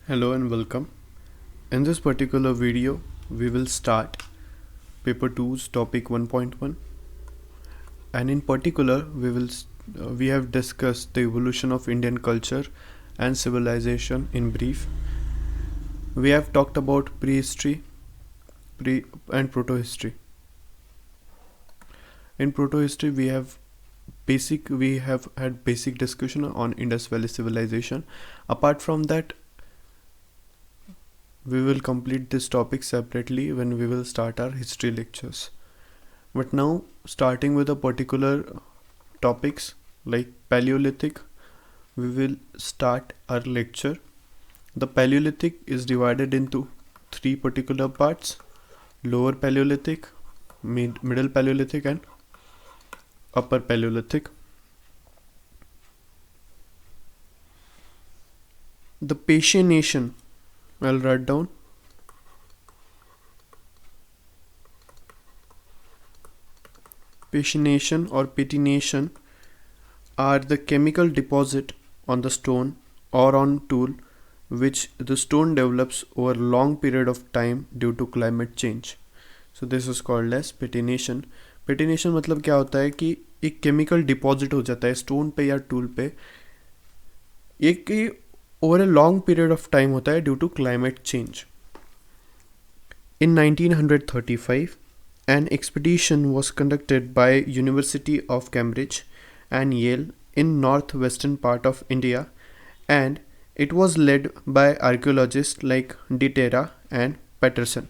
Hello and welcome. In this particular video, we will start paper 2's topic 1.1, and in particular we have discussed the evolution of Indian culture and civilization in brief. We have talked about prehistory, and protohistory. In protohistory, we have had basic discussion on Indus Valley civilization. Apart from that, we will complete this topic separately when we will start our history lectures. But now, starting with a particular topics like Paleolithic, we will start our lecture. The Paleolithic is divided into three particular parts: Lower Paleolithic, Middle Paleolithic, and Upper Paleolithic. The Patination, I'll write down. Patination are the chemical deposit on the stone or on tool which the stone develops over a long period of time due to climate change. So this is called as patination. Patination मतलब क्या होता है कि एक chemical deposit हो जाता है stone पे या टूल पे, एक over a long period of time होता है due to climate change. In 1935, an expedition was conducted by University of Cambridge and Yale in northwestern part of India, and it was led by archaeologists like De Terra and Patterson.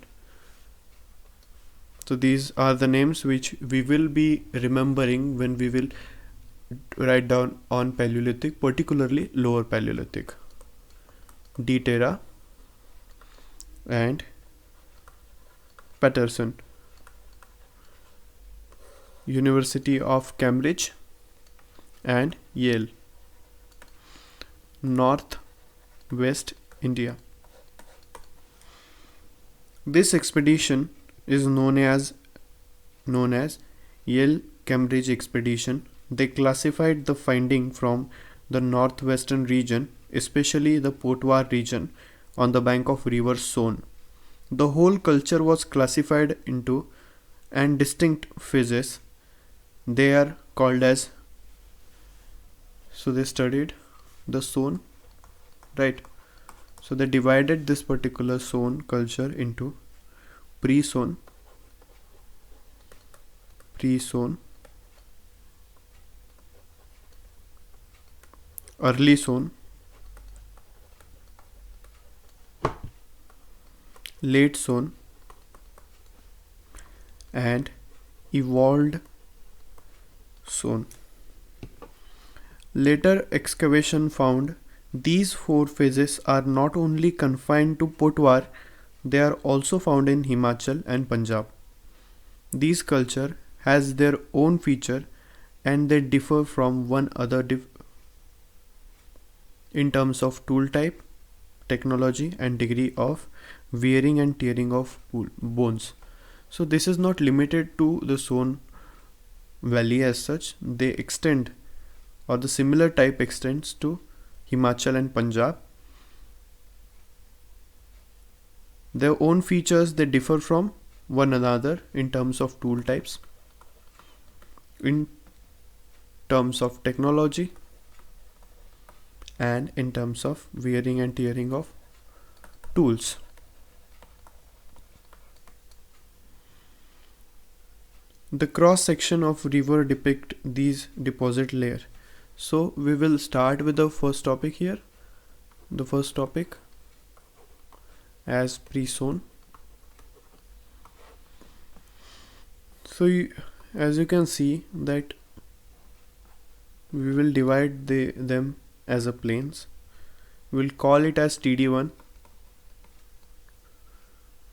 So these are the names which we will be remembering when we will write down on Paleolithic, particularly Lower Paleolithic. De Terra and Patterson, University of Cambridge and Yale, North West India. This expedition is known as Yale Cambridge expedition. They classified the finding from the northwestern region, especially the Potwar region on the bank of river Son. The whole culture was classified into and distinct phases. They are called as, so they studied the Son, right? So they divided this particular Son culture into pre-Son, early Son, late Son, and evolved Son. Later excavation found these four phases are not only confined to Potwar, they are also found in Himachal and Punjab. These culture has their own feature and they differ from one another in terms of tool type, technology, and degree of wearing and tearing of bones. So this is not limited to the Son Valley as such. They extend, or the similar type extends to Himachal and Punjab. Their own features, they differ from one another in terms of tool types, in terms of technology, and in terms of wearing and tearing of tools. The cross section of river depict these deposit layer. So we will start with the first topic here. The first topic as pre-Son. So as you can see that we will divide them as a planes. We'll call it as TD1.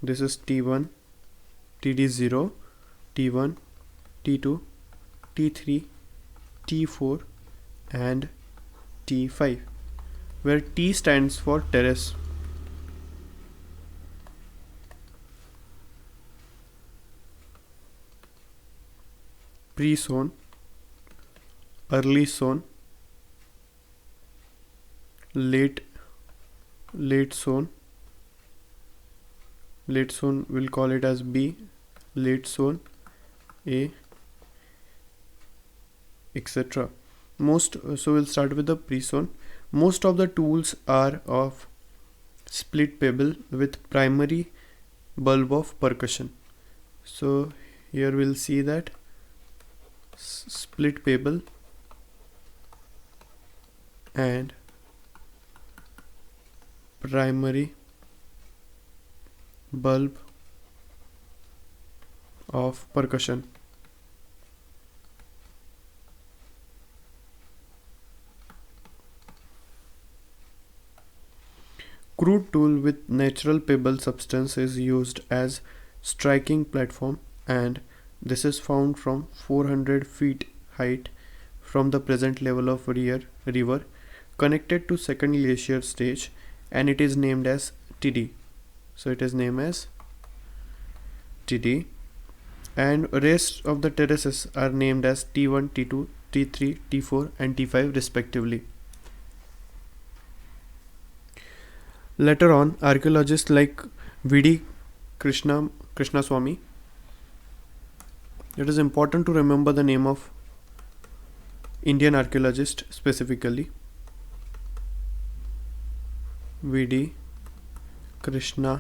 This is T1, TD0, T1, T2, T3, T4 and T5, where T stands for terrace. Pre-Son, early Son, late late zone, we'll call it as B, late zone A, etc. So we'll start with the pre-zone. Most of the tools are of split pebble with primary bulb of percussion. So here we'll see that split pebble and primary bulb of percussion. Crude tool with natural pebble substance is used as striking platform, and this is found from 400 feet height from the present level of river connected to second glacier stage, and it is named as TD. So it is named as TD, and rest of the terraces are named as T1, T2, T3, T4 and T5 respectively. Later on, archaeologists like V.D. Krishnaswamy. It is important to remember the name of Indian archaeologist specifically. V.D. Krishnaswamy.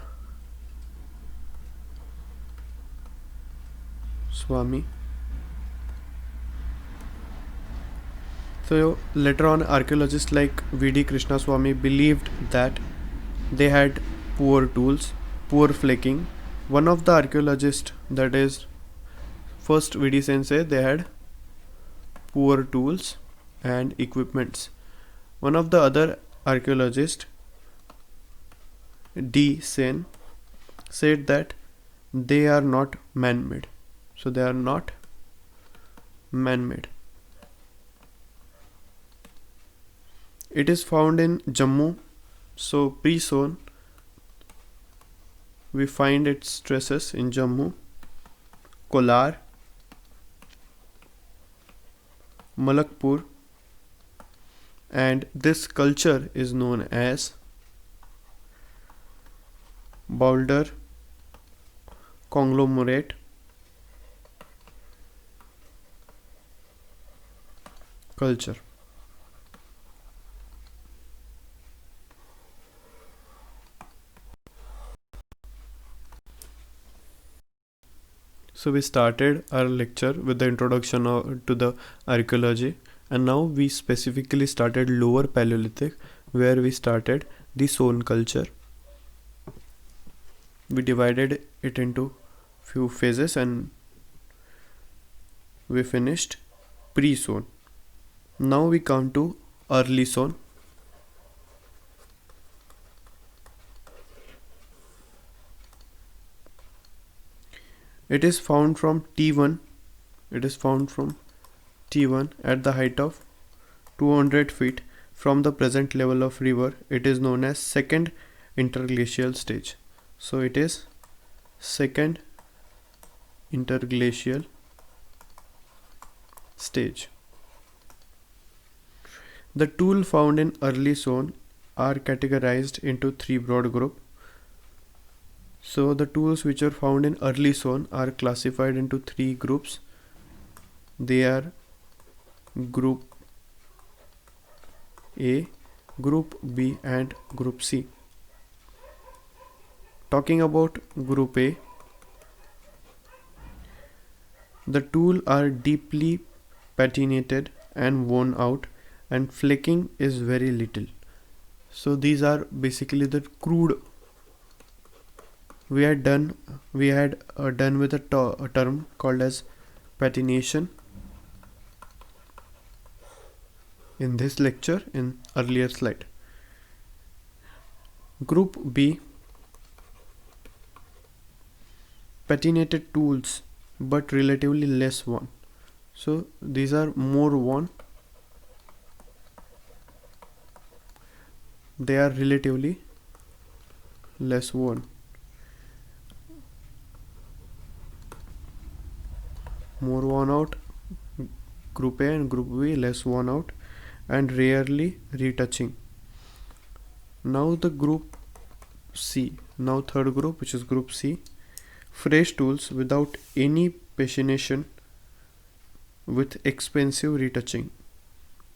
So later on, archaeologists like V.D. Krishnaswamy believed that they had poor tools, poor flaking. One of the archaeologists, that is first V.D. Sen, say they had poor tools and equipments. One of the other archaeologists, D. Sen, said that they are not man-made. So they are not man-made. It is found in Jammu. So pre-zone, we find its traces in Jammu, Kolar, Malakpur, and this culture is known as boulder conglomerate culture. So we started our lecture with the introduction to the archaeology, and now we specifically started lower Paleolithic, where we started the zone culture. We divided it into few phases and we finished pre-zone. Now we come to early zone. It is found from T1. It is found from T1 at the height of 200 feet from the present level of river. It is known as second interglacial stage. So it is second interglacial stage. The tools found in early zone are categorized into three broad groups. So the tools which are found in early zone are classified into three groups. They are group A, group B and group C. Talking about group A, the tools are deeply patinated and worn out, and flaking is very little. So these are basically the crude. We had done with a term called as patination in this lecture in earlier slide. Group B, patinated tools but relatively less worn. So these are more worn. They are relatively less worn. More worn out, group A, and group B less worn out and rarely retouching. Now the group C, now third group, which is group C, fresh tools without any patination with expensive retouching.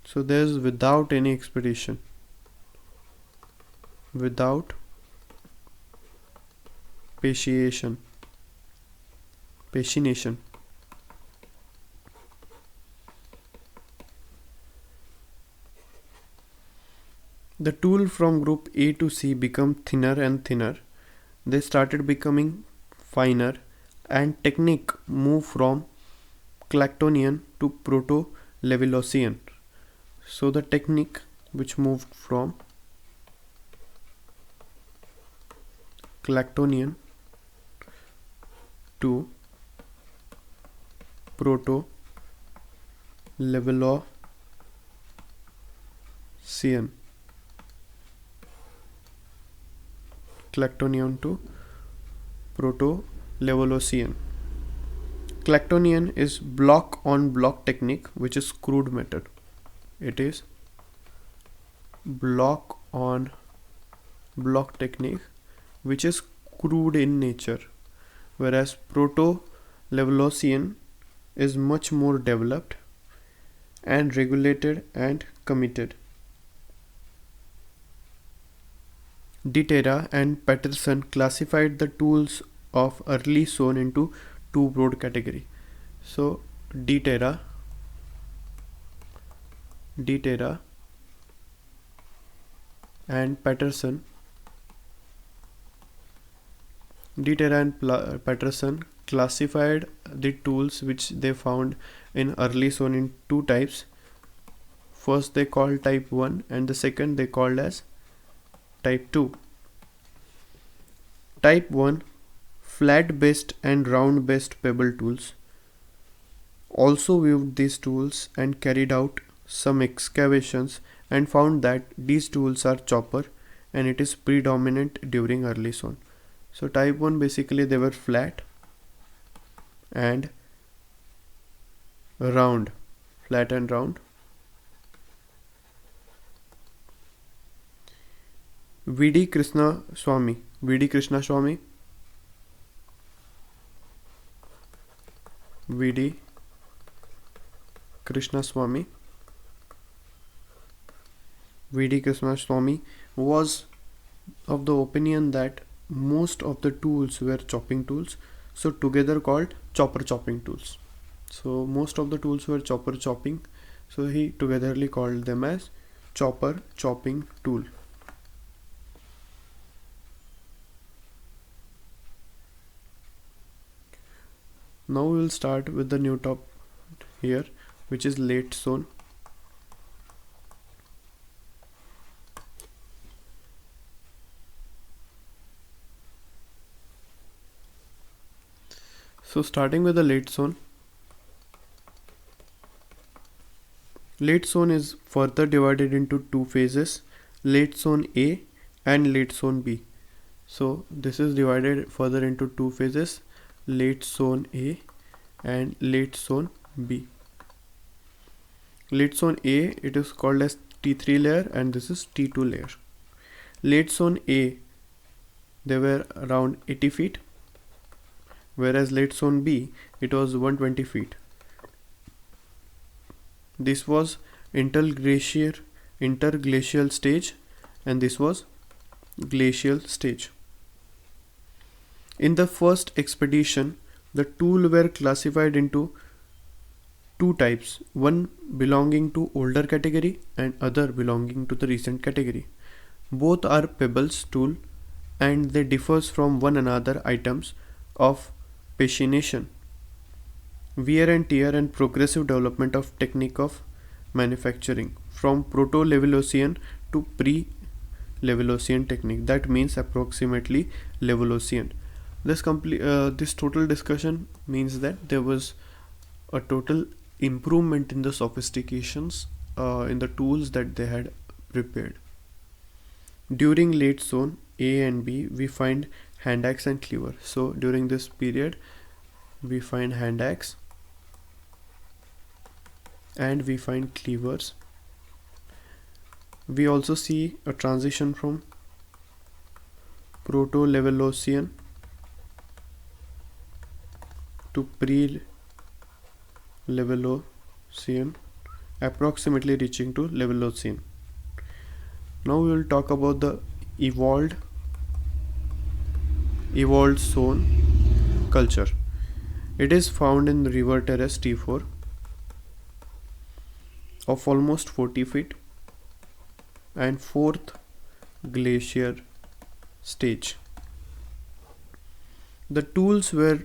So there's without any expedition, without patination. The tool from group A to C become thinner and thinner. They started becoming finer, and technique moved from Clactonian to Proto-Levalloisian. So the technique which moved from Clactonian to Proto-Levalloisian. Clactonian to Proto-Levalloisian. Clactonian is block on block technique, which is crude method. It is block on block technique, which is crude in nature, whereas Proto-Levalloisian is much more developed and regulated and committed. De Terra and Patterson classified the tools of early zone into two broad categories. So De Terra and Patterson classified the tools which they found in early zone in two types. First they called type 1 and the second they called as type 2. Type 1, flat based and round based pebble tools, also viewed these tools and carried out some excavations and found that these tools are chopper and it is predominant during early zone. So type 1 basically they were flat and round, flat and round. V.D. Krishnaswamy was of the opinion that most of the tools were chopping tools, so together called chopper chopping tools. So most of the tools were chopper chopping, so he togetherly called them as chopper chopping tool. Now we will start with the new top here, which is late zone. So starting with the late zone. Late zone is further divided into two phases, late zone A and late zone B. So this is divided further into two phases, late zone A and late zone B. Late zone A, it is called as T3 layer and this is T2 layer. Late zone A, they were around 80 feet, whereas late zone B, it was 120 feet. This was interglacial stage and this was glacial stage. In the first expedition, the tools were classified into two types, one belonging to older category and other belonging to the recent category. Both are pebbles tool and they differs from one another items of patination, wear and tear and progressive development of technique of manufacturing from Proto-Levalloisian to pre-Levalloisian technique, that means approximately Levalloisian. This total discussion means that there was a total improvement in the sophistications in the tools that they had prepared. During late zone A and B, we find hand axe and cleaver. So during this period, we find hand axe and we find cleavers. We also see a transition from Proto-Levalloisian to pre-Levalloisian, approximately reaching to Levalloisian. Now we will talk about the evolved zone culture. It is found in the river terrace T4 of almost 40 feet and fourth glacier stage. The tools were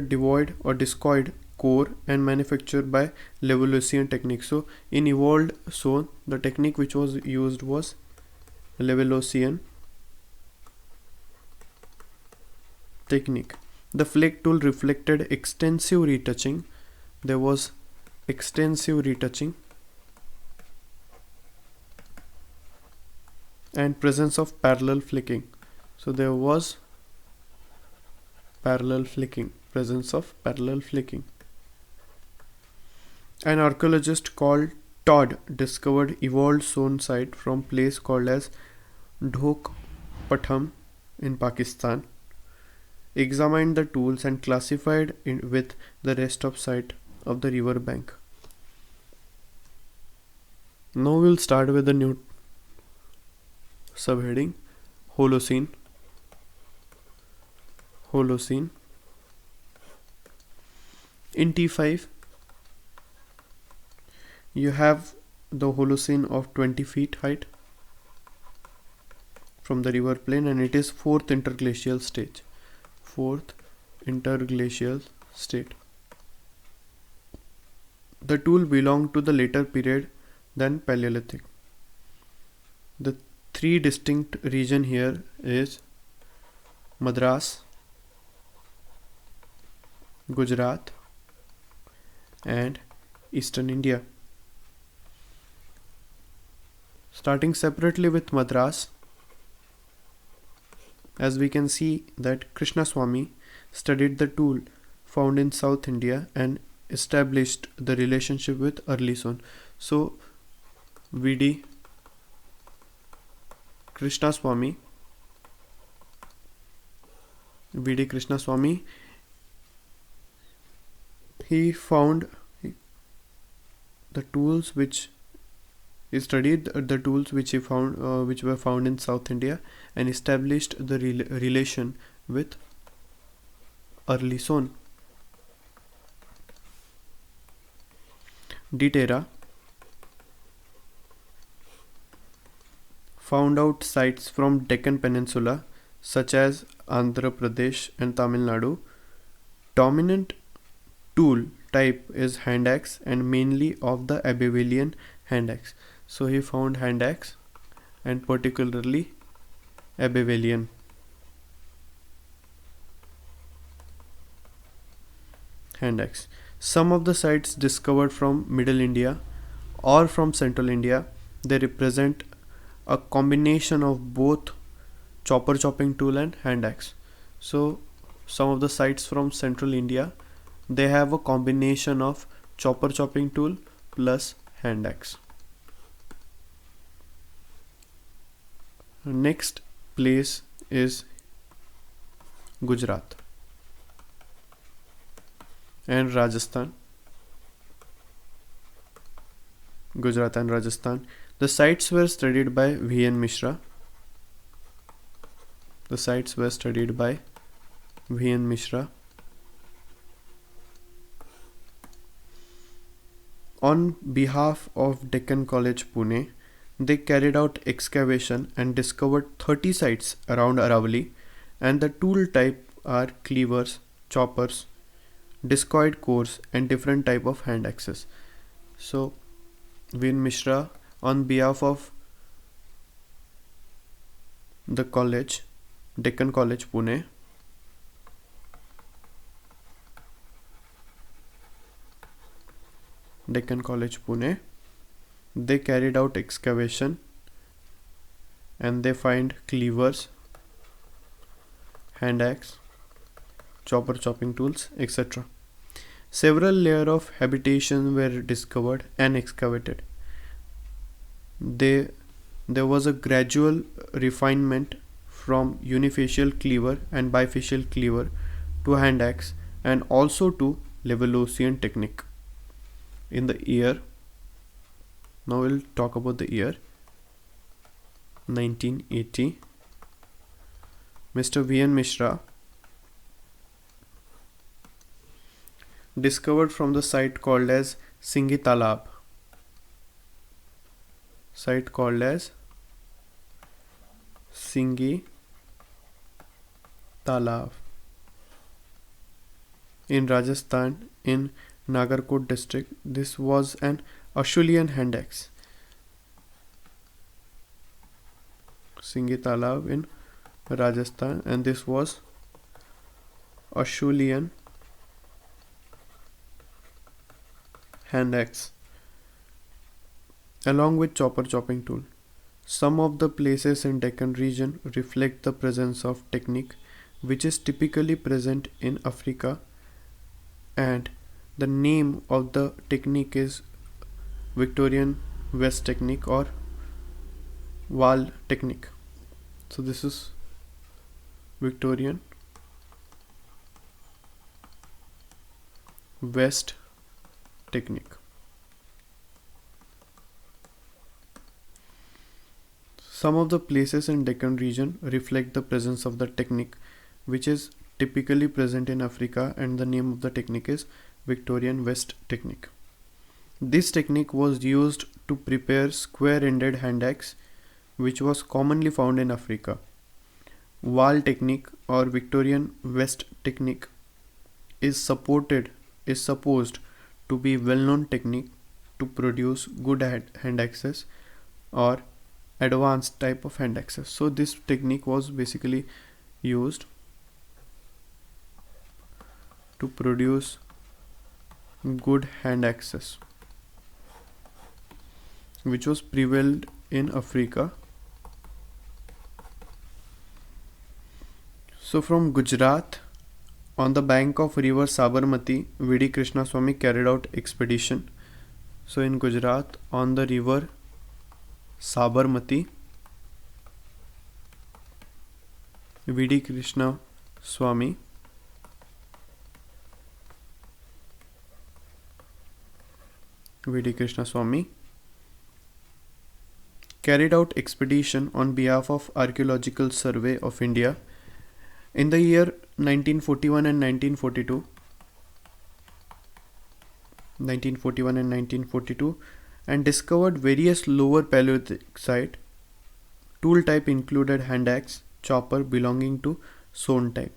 devoid or discoid core and manufactured by Levalloisian technique. So in evolved zone, the technique which was used was Levalloisian technique. The flake tool reflected extensive retouching. There was extensive retouching and presence of parallel flicking. So there was presence of parallel flicking. An archaeologist called Todd discovered evolved zone site from place called as Dhok Patham in Pakistan, examined the tools and classified it with the rest of site of the river bank. Now we'll start with the new subheading, Holocene. In T5 you have the Holocene of 20 feet height from the river plain, and it is fourth interglacial state. The tool belonged to the later period than Paleolithic. The three distinct region here is Madras, Gujarat and Eastern India. Starting separately with Madras, as we can see that Krishnaswamy studied the tool found in South India and established the relationship with early zone. So V.D. Krishnaswamy he found the tools which he studied the tools which he found which were found in South India and established the relation with early zone. De Terra found out sites from Deccan Peninsula such as Andhra Pradesh and Tamil Nadu. Dominant tool type is hand axe and mainly of the Abelian hand axe. So he found hand axe and particularly Abelian. Hand axe. Some of the sites discovered from Middle India or from Central India, they represent a combination of both chopper chopping tool and hand axe. So some of the sites from Central India, they have a combination of chopper chopping tool plus hand axe. Next place is Gujarat and Rajasthan. The sites were studied by V.N. Mishra. On behalf of Deccan College, Pune, they carried out excavation and discovered 30 sites around Aravalli, and the tool type are cleavers, choppers, discoid cores and different type of hand axes. So V.N. Mishra on behalf of the college, Deccan College, Pune, they carried out excavation and they find cleavers, hand axe, chopper chopping tools, etc. Several layers of habitation were discovered and excavated. They there was a gradual refinement from unifacial cleaver and bifacial cleaver to hand axe and also to Levalloisian technique. In the year, now we'll talk about the year 1980, Mr. V.N. Mishra discovered from the site called as Singhi Talab, site called as Singhi Talab in Rajasthan in Nagarkot district. This was an Acheulean hand axe. Singhi Talab in Rajasthan, and this was Acheulean hand axe along with chopper chopping tool. Some of the places in Deccan region reflect the presence of technique which is typically present in Africa, and the name of the technique is Victorian West technique or wall technique. So this is Victorian West technique. Some of the places in Deccan region reflect the presence of the technique which is typically present in Africa, and the name of the technique is Victorian West technique. This technique was used to prepare square-ended hand axe which was commonly found in Africa. Wall technique or Victorian West technique is supposed to be well-known technique to produce good hand axes or advanced type of hand axes. So this technique was basically used to produce good hand axes which was prevailed in Africa. So from Gujarat, on the bank of river Sabarmati, V.D. Krishnaswamy carried out expedition. So in Gujarat, on the river Sabarmati, V.D. Krishnaswamy carried out expedition on behalf of Archaeological Survey of India in the year 1941 and 1942 and discovered various lower paleolithic site. Tool type included hand axe, chopper belonging to sawn type.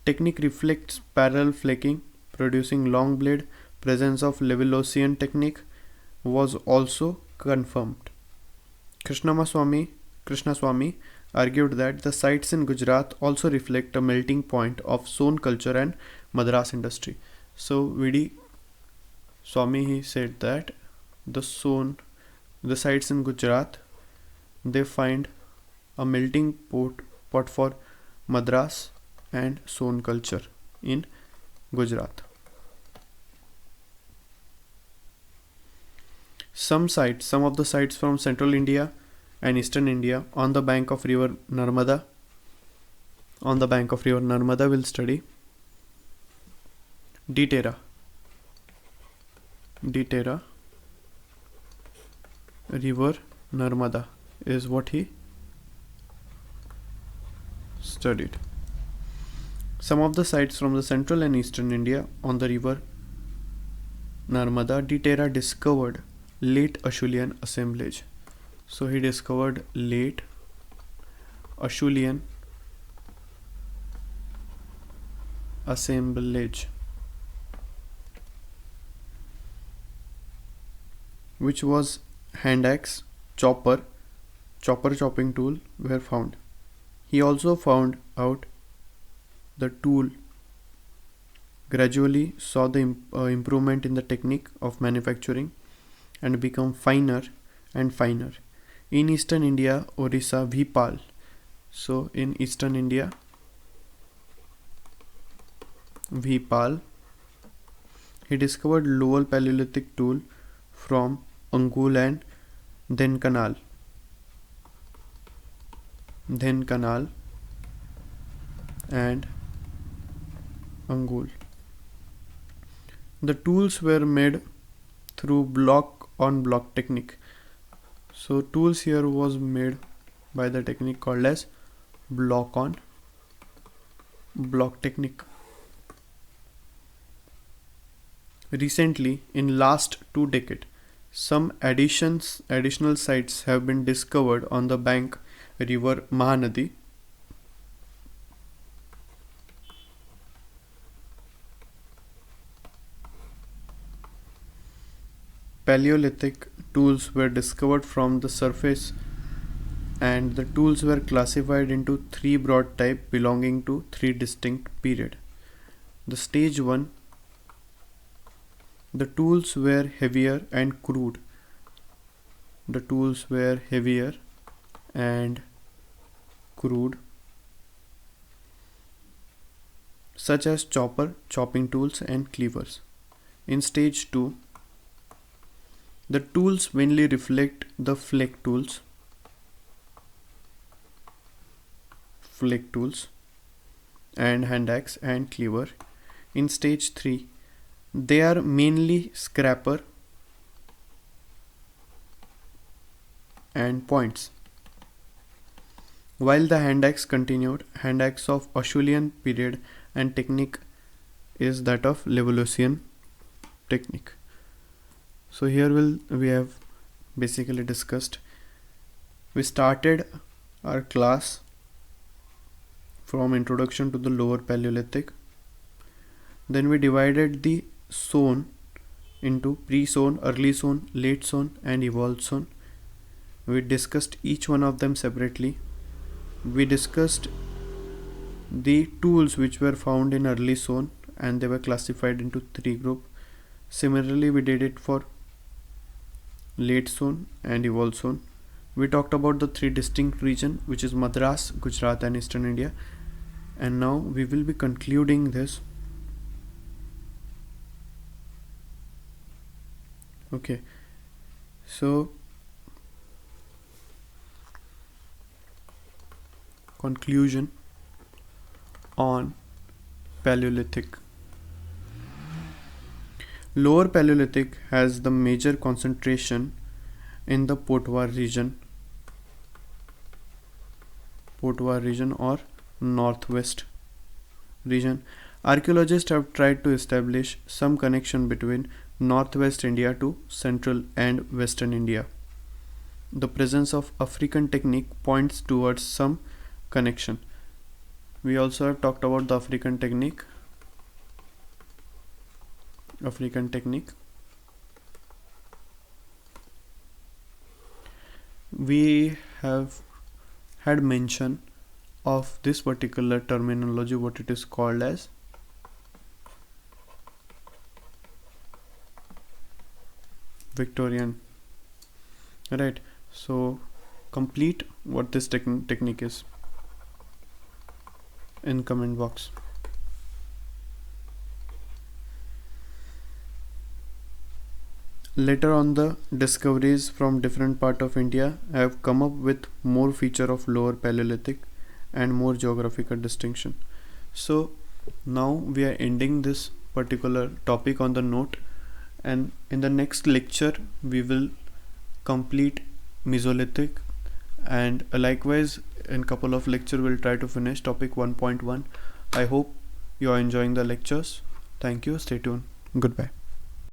Technique reflects parallel flaking producing long blade. Presence of Levalloisian technique was also confirmed. Krishnaswamy argued that the sites in Gujarat also reflect a melting point of sawn culture and Madras industry. So V.D. Swamy, he said that the sites in Gujarat, they find a melting pot for Madras and sawn culture in Gujarat. Some of the sites from central India and eastern India on the bank of river Narmada. We'll study Ditera river Narmada is what he studied. Some of the sites from the central and eastern India on the river Narmada, Ditera discovered late Acheulean assemblage. So he discovered late Acheulean assemblage which was hand axe, chopper chopping tool were found. He also found out the tool gradually saw the improvement in the technique of manufacturing and become finer and finer. In eastern India, Orissa, Bhipal. So in eastern India, Bhipal, he discovered lower Paleolithic tool from Angul and then Canal. then Canal and Angul. The tools were made through block on block technique. So tools here was made by the technique called as block on block technique. Recently, in last 2 decades, some additional sites have been discovered on the bank river Mahanadi. Paleolithic tools were discovered from the surface, and the tools were classified into 3 broad types belonging to 3 distinct periods. The stage 1, the tools were heavier and crude. The tools were heavier and crude, such as chopping tools and cleavers. In stage 2, the tools mainly reflect the flake tools and hand axe and cleaver. In stage 3, they are mainly scraper and points. While the hand axe continued, hand axe of Acheulean period and technique is that of Levalloisian technique. So here we have basically discussed. We started our class from introduction to the lower Paleolithic. Then we divided the zone into pre-zone, early zone, late zone and evolved zone. We discussed each one of them separately. We discussed the tools which were found in early zone and they were classified into 3 groups. Similarly, we did it for late zone and evolved zone. We talked about the 3 distinct regions, which is Madras, Gujarat and Eastern India. And now we will be concluding this. Okay, so conclusion on Paleolithic. Lower Paleolithic has the major concentration in the Potwar region or northwest region. Archaeologists have tried to establish some connection between northwest India to central and western India. The presence of African technique points towards some connection. We also have talked about the African technique. We have had mention of this particular terminology, what it is called as Victorian. Right, so complete what this technique is in comment box. Later on, the discoveries from different part of India have come up with more feature of lower Paleolithic and more geographical distinction. So now we are ending this particular topic on the note, and in the next lecture we will complete Mesolithic, and likewise in couple of lecture we'll try to finish topic 1.1. I hope you are enjoying the lectures. Thank you. Stay tuned. Goodbye.